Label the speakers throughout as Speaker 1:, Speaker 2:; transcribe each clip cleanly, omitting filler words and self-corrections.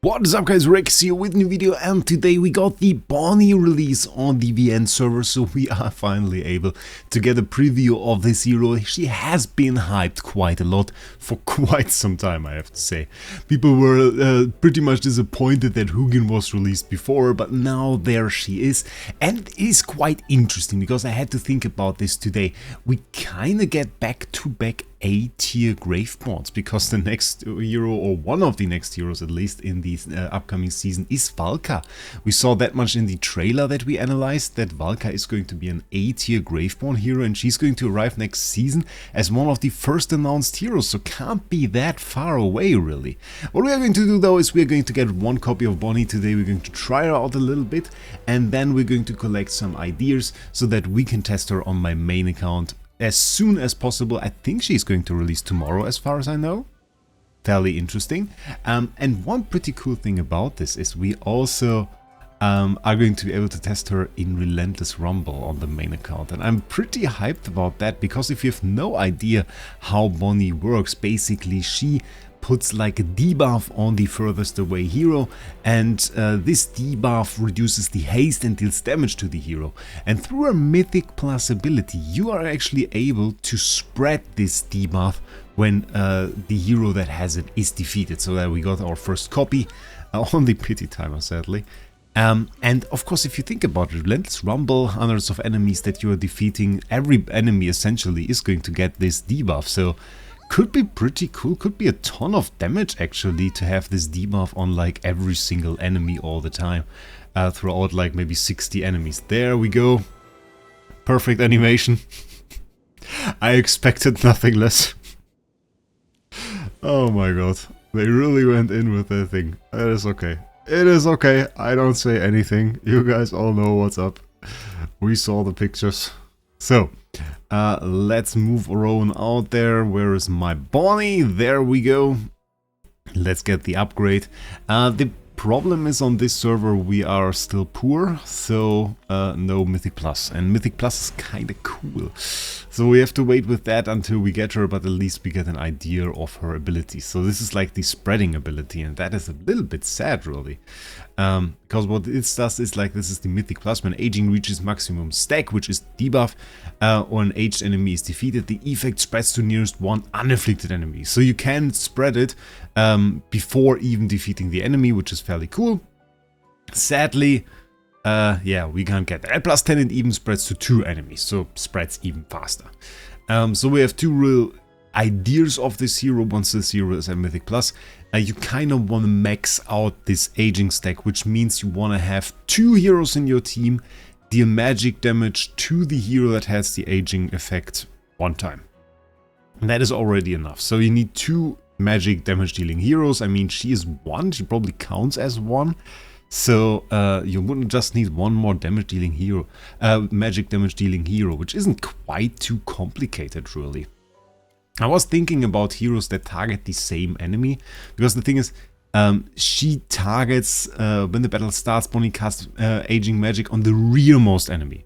Speaker 1: What is up guys, Wraec here with a new video, and today we got the Bonnie release on the VN server, so we are finally able to get a preview of this hero. She has been hyped quite a lot for quite some time, I have to say. People were pretty much disappointed that Hugin was released before, but now there she is, and it is quite interesting because I had to think about this today. We kinda get back-to-back A-tier Graveborns, because the next hero, or one of the next heroes at least in the upcoming season, is Valka. We saw that much in the trailer that we analyzed, that Valka is going to be an A-tier Graveborn hero, and she's going to arrive next season as one of the first announced heroes, so can't be that far away really. What we are going to do though is we are going to get one copy of Bonnie today. We're going to try her out a little bit, and then we're going to collect some ideas so that we can test her on my main account as soon as possible. I think she's going to release tomorrow as far as I know. Fairly interesting. And one pretty cool thing about this is we also are going to be able to test her in Relentless Rumble on the main account. And I'm pretty hyped about that, because if you have no idea how Bonnie works, basically she puts like a debuff on the furthest away hero, and this debuff reduces the haste and deals damage to the hero. And through a Mythic Plus ability, you are actually able to spread this debuff when the hero that has it is defeated. So that we got our first copy on the pity timer, sadly. And of course, if you think about it, Relentless Rumble, hundreds of enemies that you are defeating, every enemy essentially is going to get this debuff. So could be pretty cool, could be a ton of damage actually to have this debuff on like every single enemy all the time, throughout like maybe 60 enemies. There we go. Perfect animation. I expected nothing less. Oh my god, they really went in with that thing. That is okay. It is okay, I don't say anything. You guys all know what's up. We saw the pictures. So, let's move around out there. Where is my Bonnie? There we go. Let's get the upgrade. The problem is on this server we are still poor, so no Mythic Plus. And Mythic Plus is kinda cool. So we have to wait with that until we get her, but at least we get an idea of her abilities. So this is like the spreading ability, and that is a little bit sad really. Because what it does is like, this is the Mythic Plus. When aging reaches maximum stack, which is debuff, or an aged enemy is defeated, the effect spreads to nearest one unafflicted enemy. So you can spread it before even defeating the enemy, which is fairly cool. Sadly, yeah, we can't get that. At plus 10 it even spreads to 2 enemies, so spreads even faster. So we have two real ideas of this hero. Once this hero is a Mythic Plus, you kind of want to max out this aging stack, which means you want to have 2 heroes in your team deal magic damage to the hero that has the aging effect one time. And that is already enough. So you need 2 magic damage dealing heroes. I mean, she is 1, she probably counts as 1. So you wouldn't just need 1 more damage dealing hero, magic damage dealing hero, which isn't quite too complicated really. I was thinking about heroes that target the same enemy, because the thing is, she targets, when the battle starts, Bonnie casts aging magic on the rearmost enemy.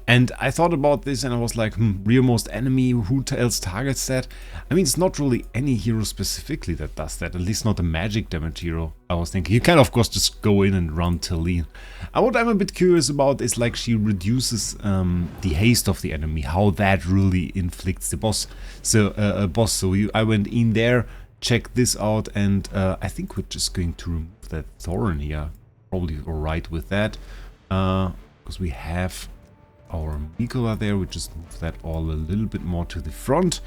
Speaker 1: And I thought about this and I was like, rearmost enemy, who else targets that? I mean, it's not really any hero specifically that does that, at least not a magic damage hero. I was thinking, you can of course just go in and run Talene. What I'm a bit curious about is like, she reduces the haste of the enemy, how that really inflicts the boss. So, I went in there, checked this out, and I think we're just going to remove that thorn here. Probably alright with that, because we have our Mikola there. We just move that all a little bit more to the front.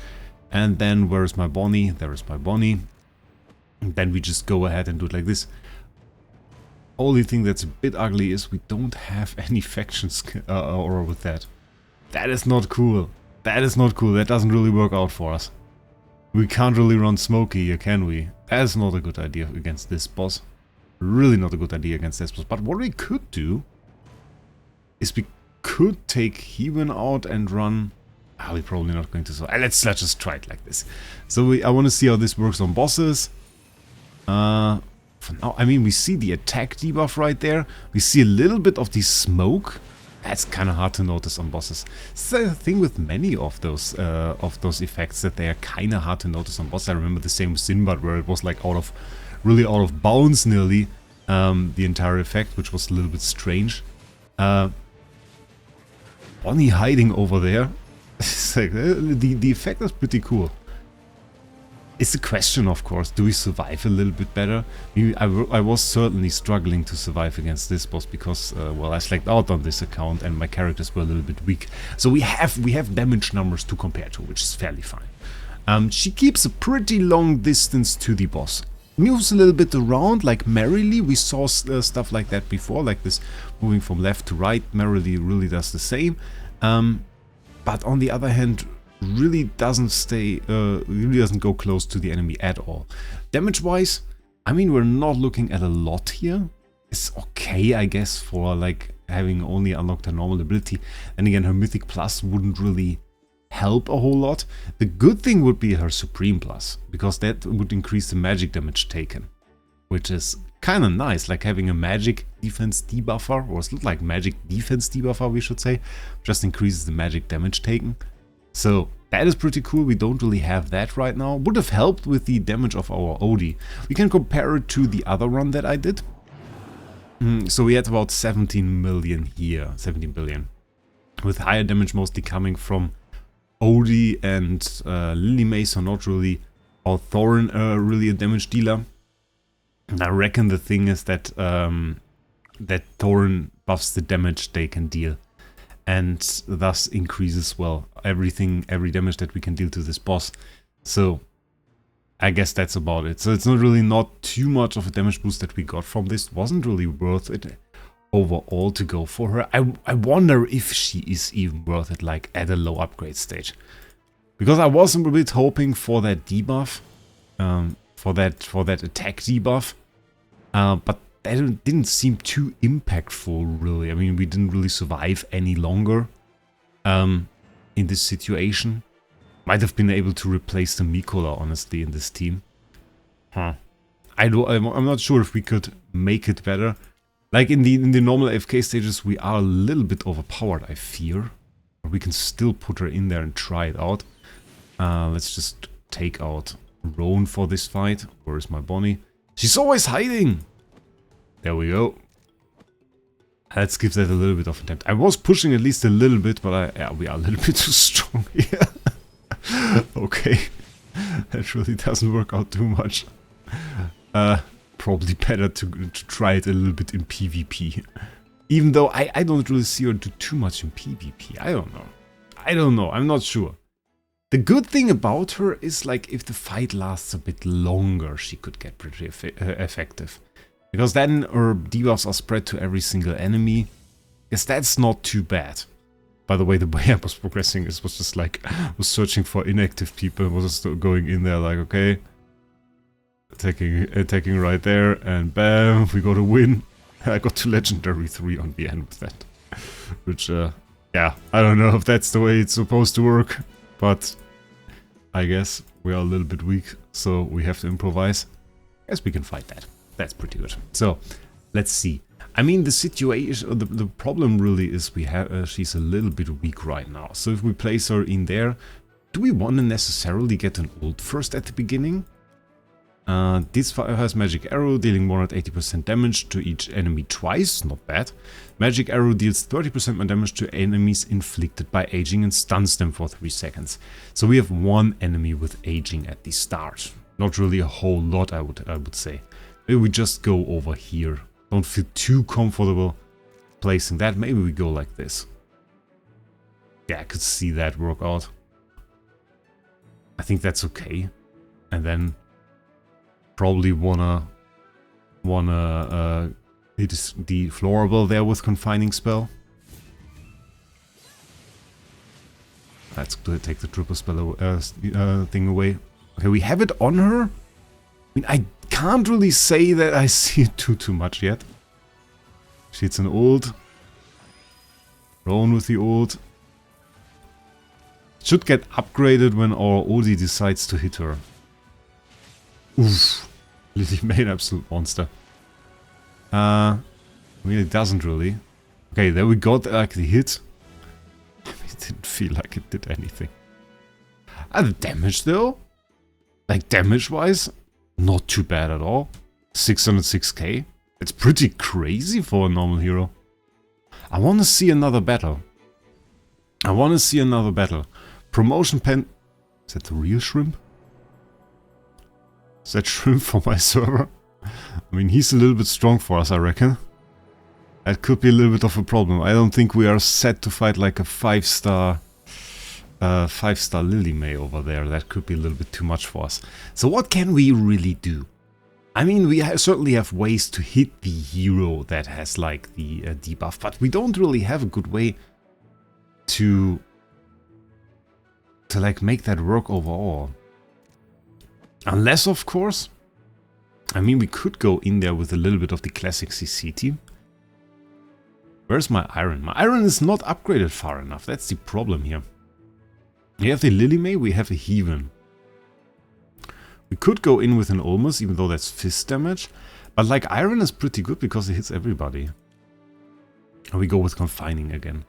Speaker 1: And then where's my Bonnie? There is my Bonnie. And then we just go ahead and do it like this. Only thing that's a bit ugly is we don't have any factions or with that. That is not cool. That is not cool. That doesn't really work out for us. We can't really run Smokey here, can we? That is not a good idea against this boss. Really not a good idea against this boss. But what we could do is we could take Hewen out and run. We're probably not going to. So let's just try it like this. So I want to see how this works on bosses. For now, I mean, we see the attack debuff right there. We see a little bit of the smoke. That's kind of hard to notice on bosses. It's the thing with many of those effects, that they are kind of hard to notice on bosses. I remember the same with Sinbad, where it was like out of really out of bounds nearly, the entire effect, which was a little bit strange. Bonnie hiding over there. It's like, the effect is pretty cool. It's a question, of course, do we survive a little bit better? I was certainly struggling to survive against this boss because, well, I slacked out on this account and my characters were a little bit weak. So we have damage numbers to compare to, which is fairly fine. She keeps a pretty long distance to the boss. Moves a little bit around, like merrily. We saw stuff like that before, like this moving from left to right. Merrily really does the same. But on the other hand, really doesn't go close to the enemy at all. Damage-wise, I mean, we're not looking at a lot here. It's okay, I guess, for like having only unlocked her normal ability. And again, her Mythic Plus wouldn't really help a whole lot. The good thing would be her Supreme Plus, because that would increase the magic damage taken, which is kind of nice, like having a magic defense debuffer, or it's not like magic defense debuffer, we should say, just increases the magic damage taken. So that is pretty cool. We don't really have that right now. Would have helped with the damage of our OD. We can compare it to the other run that I did. So we had about 17 million here, 17 billion, with higher damage mostly coming from OD and Lily Mace are not really, or Thorin really a damage dealer. And I reckon the thing is that that Thorin buffs the damage they can deal, and thus increases, well, every damage that we can deal to this boss. So I guess that's about it. So it's not too much of a damage boost that we got from this. Wasn't really worth it overall to go for her. I wonder if she is even worth it, like at a low upgrade stage, because I was a bit hoping for that debuff, for that attack debuff, but that didn't seem too impactful, really. I mean, we didn't really survive any longer in this situation. Might have been able to replace the Mikola, honestly, in this team. I'm not sure if we could make it better. Like in the normal AFK stages, we are a little bit overpowered, I fear. But we can still put her in there and try it out. Let's just take out Roan for this fight. Where is my Bonnie? She's always hiding! There we go. Let's give that a little bit of attempt. I was pushing at least a little bit, but yeah, we are a little bit too strong here. Okay. That really doesn't work out too much. Probably better to try it a little bit in PvP. Even though I don't really see her do too much in PvP. I don't know. I'm not sure. The good thing about her is, like, if the fight lasts a bit longer, she could get pretty effective. Because then her debuffs are spread to every single enemy. Yes, that's not too bad. By the way I was progressing was just like, was searching for inactive people, was just going in there like, okay, attacking right there, and bam, we got a win. I got to Legendary 3 on the end with that. Which, yeah, I don't know if that's the way it's supposed to work, but I guess we are a little bit weak, so we have to improvise. Guess we can fight that. That's pretty good. So, let's see. I mean, the situation, the problem really is she's a little bit weak right now. So if we place her in there, do we want to necessarily get an ult first at the beginning? This has Magic Arrow, dealing 180% damage to each enemy twice, not bad. Magic Arrow deals 30% more damage to enemies inflicted by aging and stuns them for 3 seconds. So we have one enemy with aging at the start. Not really a whole lot, I would say. Maybe we just go over here. Don't feel too comfortable placing that. Maybe we go like this. Yeah, I could see that work out. I think that's okay. And then probably wanna hit the Florable there with Confining Spell. Let's take the triple spell thing away. Okay, we have it on her. I mean, I can't really say that I see it too much yet. She hits an ult. Roan with the ult. Should get upgraded when our Odi decides to hit her. Oof. Lily made an absolute monster. Really doesn't really. Okay, there we got like the hit. It didn't feel like it did anything. The damage though? Like damage wise, not too bad at all. 606k. It's pretty crazy for a normal hero. I want to see another battle. Promotion pen... Is that the real shrimp? Is that shrimp for my server? I mean, he's a little bit strong for us, I reckon. That could be a little bit of a problem. I don't think we are set to fight like a 5-star Lily May over there. That could be a little bit too much for us. So what can we really do? I mean, we certainly have ways to hit the hero that has like the debuff, but we don't really have a good way to like make that work overall. Unless, of course, I mean, we could go in there with a little bit of the classic CC team. Where's my iron? My iron is not upgraded far enough. That's the problem here. We have the Lily May, we have a Heathen. We could go in with an Olmus, even though that's fist damage. But like iron is pretty good because it hits everybody. And we go with confining again.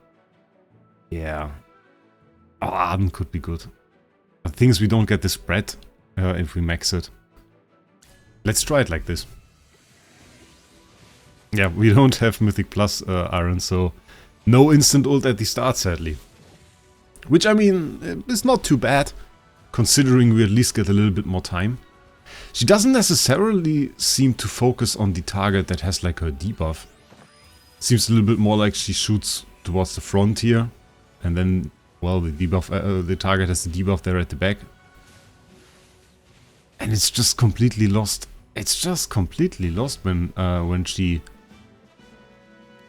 Speaker 1: Yeah. Oh, Arden could be good. The thing is, we don't get the spread if we max it. Let's try it like this. Yeah, we don't have Mythic Plus Iron, so no instant ult at the start, sadly. Which, I mean, is not too bad, considering we at least get a little bit more time. She doesn't necessarily seem to focus on the target that has like her debuff. Seems a little bit more like she shoots towards the front here, and then, well, the debuff, the target has the debuff there at the back. And it's just completely lost. It's just completely lost when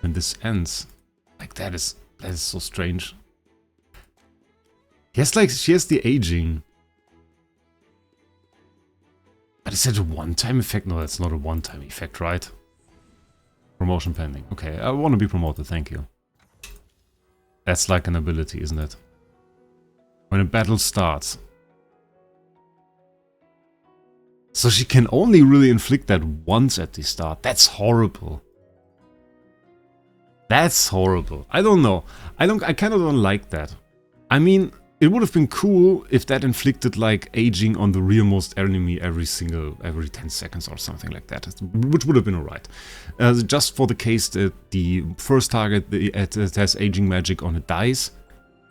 Speaker 1: this ends. Like that is so strange. Yes, like she has the aging. But is that a one-time effect? No, that's not a one-time effect, right? Promotion pending. Okay, I want to be promoted, thank you. That's like an ability, isn't it? When a battle starts. So she can only really inflict that once at the start. That's horrible. That's horrible. I don't know. I kind of don't like that. I mean, it would have been cool if that inflicted like aging on the rearmost enemy every 10 seconds or something like that, which would have been alright. Just for the case that the first target it has aging magic on it dies,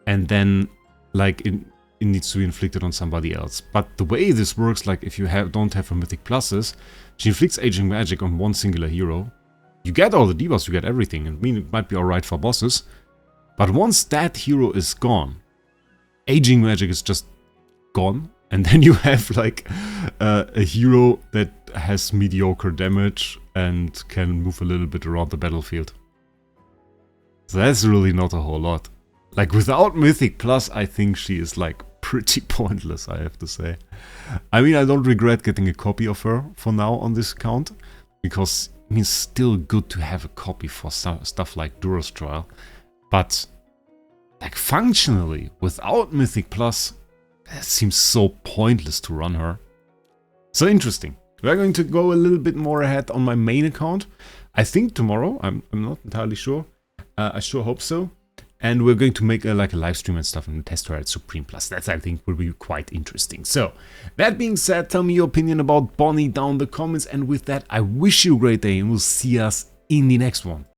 Speaker 1: and then like it needs to be inflicted on somebody else. But the way this works, like if you don't have her mythic pluses, she inflicts aging magic on one singular hero. You get all the debuffs, you get everything. I mean, it might be alright for bosses, but once that hero is gone, aging magic is just gone, and then you have like a hero that has mediocre damage and can move a little bit around the battlefield. So that's really not a whole lot. Like without Mythic Plus, I think she is like pretty pointless, I have to say. I mean, I don't regret getting a copy of her for now on this account, because I mean, it's still good to have a copy for stuff like Duros Trial, but like functionally, without Mythic Plus, it seems so pointless to run her. So interesting. We're going to go a little bit more ahead on my main account. I think tomorrow, I'm not entirely sure. I sure hope so. And we're going to make like a live stream and stuff and test her at Supreme Plus. That I think will be quite interesting. So, that being said, tell me your opinion about Bonnie down in the comments. And with that, I wish you a great day and we'll see us in the next one.